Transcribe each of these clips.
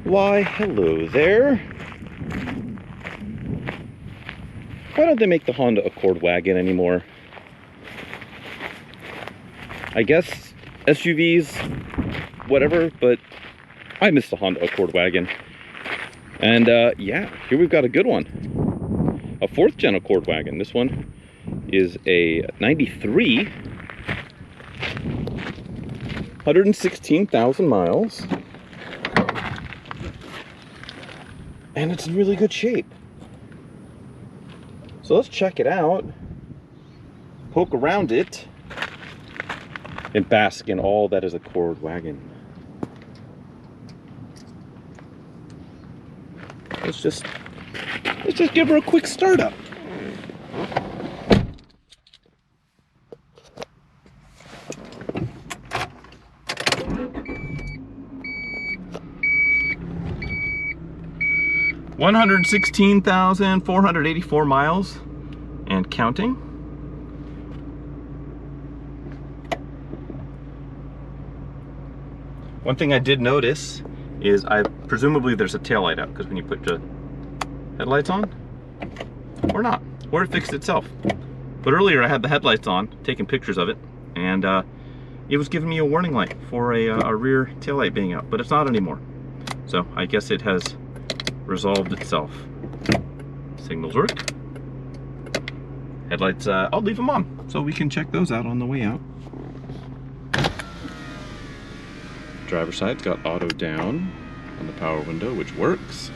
Why, hello there. Why don't they make the Honda Accord wagon anymore? I guess SUVs, whatever, but I miss the Honda Accord wagon. And yeah, here we've got a good one. A 4th gen Accord wagon. This one is a 93, 116,000 miles. And it's in really good shape. So let's check it out, poke around it, and bask in all that is Accord wagon. Let's just give her a quick startup. $116,484 miles and counting. One thing I did notice is presumably there's a taillight out, because when you put the headlights on, or not, or it fixed itself. But earlier I had the headlights on, taking pictures of it, and it was giving me a warning light for a rear taillight being out, but it's not anymore. So I guess it has resolved itself. Signals work. Headlights, I'll leave them on so we can check those out on the way out. Driver's side's got auto down on the power window, which works.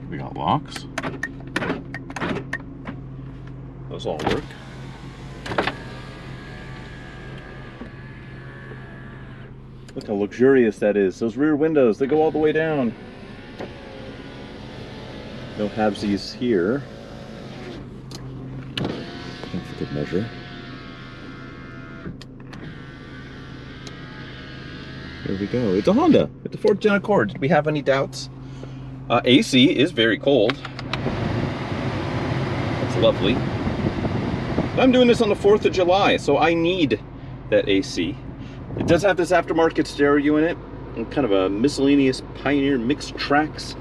We got locks. Those all work. Look how luxurious that is. Those rear windows, they go all the way down. No halvesies here. That's a good measure. There we go. It's a Honda. It's a 4th gen Accord. Did we have any doubts? AC is very cold. That's lovely. I'm doing this on the 4th of July, so I need that AC. It does have this aftermarket stereo in it, and kind of a miscellaneous Pioneer mixed tracks.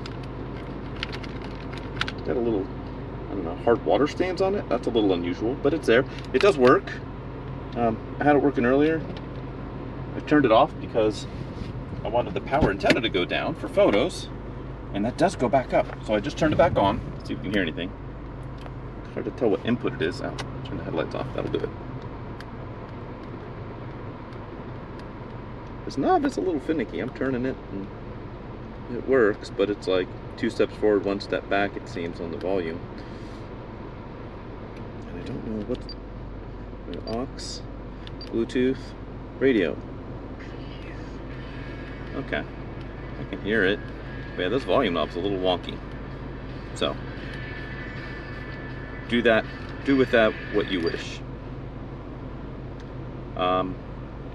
Got a little, I don't know, hard water stains on it. That's a little unusual, but it's there. It does work. I had it working earlier. I turned it off because I wanted the power antenna to go down for photos, and that does go back up. So I just turned it back on. Let's see if we can hear anything. It's hard to tell what input it is. I'll turn the headlights off. That'll do it. This knob is a little finicky. I'm turning it and it works, but it's like 2 steps forward, 1 step back, it seems, on the volume. And I don't know what aux, Bluetooth, radio. Okay, I can hear it. But yeah, this volume knob's a little wonky. So do with that what you wish.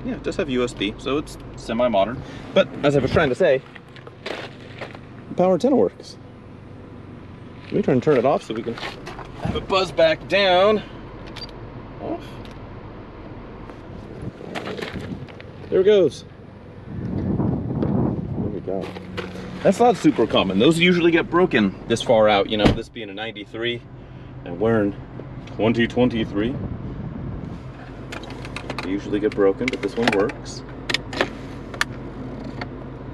Yeah, it does have USB, so it's semi-modern. But as I was trying to say, the power antenna works. Let me try and turn it off so we can have it buzz back down. Off. There it goes. There we go. That's not super common. Those usually get broken this far out, you know, this being a 93 and we're in 2023. They usually get broken, but this one works.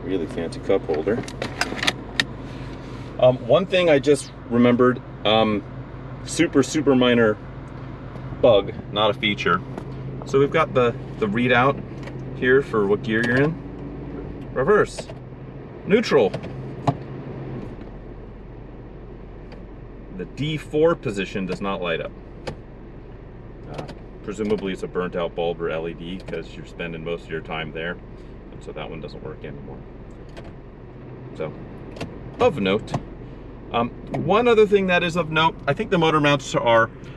Really fancy cup holder. One thing I just remembered, super minor bug, not a feature. So we've got the readout here for what gear you're in. Reverse, neutral. The D4 position does not light up. Presumably it's a burnt out bulb or LED because you're spending most of your time there. And so that one doesn't work anymore. So, of note. One other thing that is of note, I think the motor mounts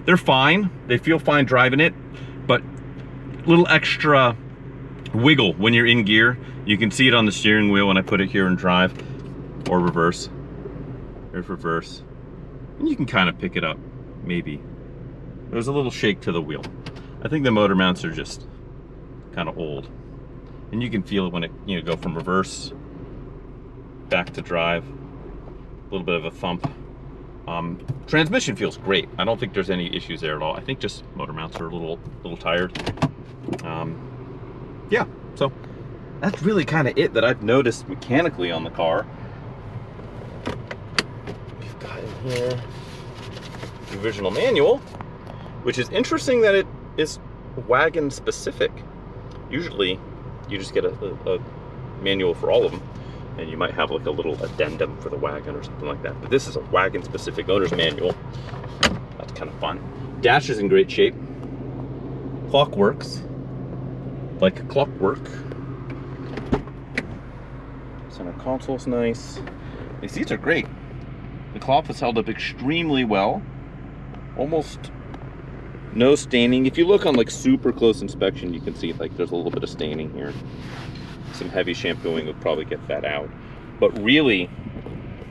they're fine. They feel fine driving it, but a little extra wiggle when you're in gear. You can see it on the steering wheel when I put it here in drive or reverse. There's reverse. And you can kind of pick it up, maybe. There's a little shake to the wheel. I think the motor mounts are just kind of old. And you can feel it when it, go from reverse back to drive. A little bit of a thump. Transmission feels great. I don't think there's any issues there at all. I think just motor mounts are a little tired. Yeah, so that's really kind of it that I've noticed mechanically on the car. We've got in here the original manual, which is interesting that it is Wagon specific. Usually you just get a manual for all of them, and you might have like a little addendum for the Wagon or something like that. But this is a Wagon specific owner's manual. That's kind of fun. Dash is in great shape. Clock works like clockwork. Center console's nice. The seats are great. The cloth has held up extremely well. Almost no staining. If you look on like super close inspection, you can see like there's a little bit of staining here. Some heavy shampooing would probably get that out. But really,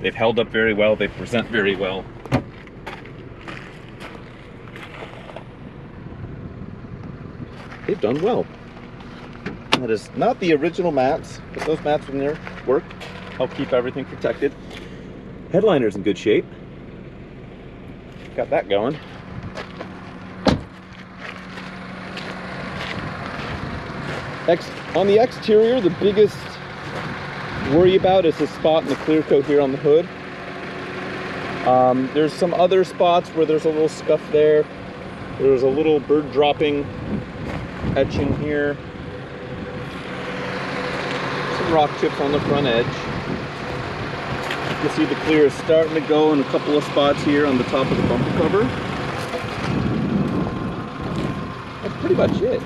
they've held up very well. They present very well. They've done well. That is not the original mats, but those mats from there work. Help keep everything protected. Headliner's in good shape. Got that going. On the exterior, the biggest worry about is the spot in the clear coat here on the hood. There's some other spots where there's a little scuff there. There's a little bird dropping etching here. Some rock chips on the front edge. You can see the clear is starting to go in a couple of spots here on the top of the bumper cover. That's pretty much it.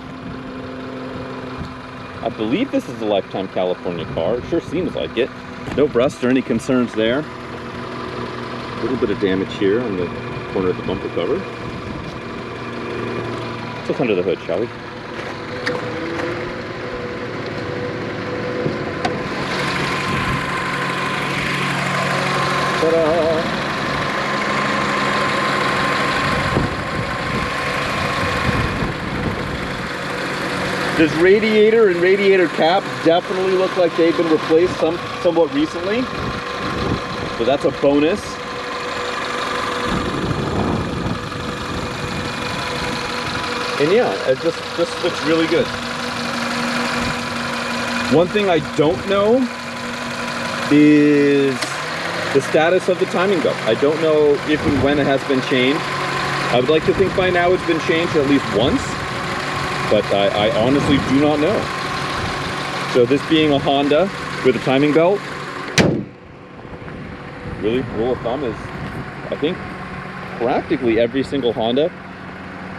I believe this is a lifetime California car. It sure seems like it. No rust or any concerns there. A little bit of damage here on the corner of the bumper cover. Let's look under the hood, shall we? Ta-da! This radiator and radiator cap definitely look like they've been replaced somewhat recently. So that's a bonus. And yeah, it just looks really good. One thing I don't know is the status of the timing belt. I don't know if and when it has been changed. I would like to think by now it's been changed at least once, but I honestly do not know. So this being a Honda with a timing belt, really rule of thumb is, I think practically every single Honda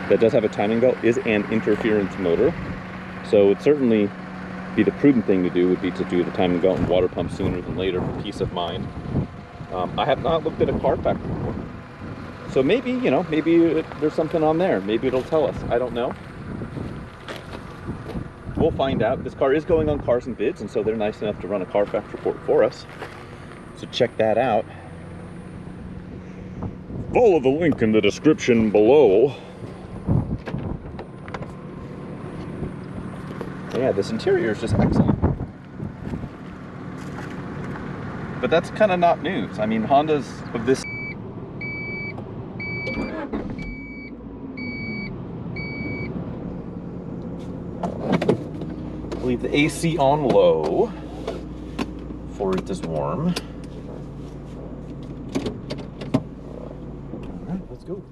that does have a timing belt is an interference motor. So it certainly be the prudent thing to do would be to do the timing belt and water pump sooner than later for peace of mind. I have not looked at a Carfax report. So maybe, you know, maybe there's something on there. Maybe it'll tell us. I don't know. We'll find out. This car is going on Cars and Bids, and so they're nice enough to run a Carfax report for us. So check that out. Follow the link in the description below. Yeah, this interior is just excellent. But that's kind of not news. I mean, Hondas of this... Leave the AC on low for it is warm. All right, let's go.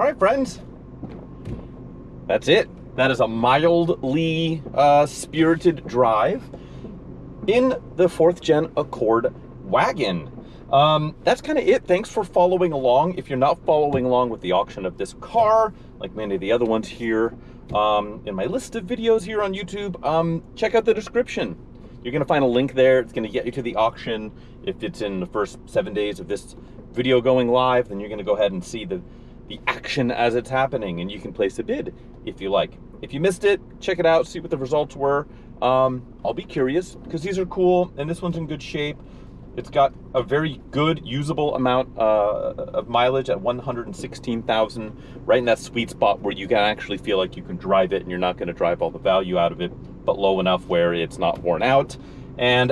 right, friends. That's it. That is a mildly spirited drive in the 4th Gen Accord Wagon. That's kind of it. Thanks for following along. If you're not following along with the auction of this car, like many of the other ones here in my list of videos here on YouTube, check out the description. You're going to find a link there. It's going to get you to the auction. If it's in the first 7 days of this video going live, then you're going to go ahead and see the action as it's happening, and you can place a bid if you like. If you missed it, check it out, see what the results were. I'll be curious, because these are cool, and this one's in good shape. It's got a very good usable amount of mileage at 116,000, right in that sweet spot where you can actually feel like you can drive it and you're not going to drive all the value out of it, but low enough where it's not worn out. And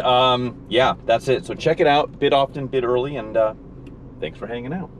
yeah, that's it. So check it out, bid often, bid early, and thanks for hanging out.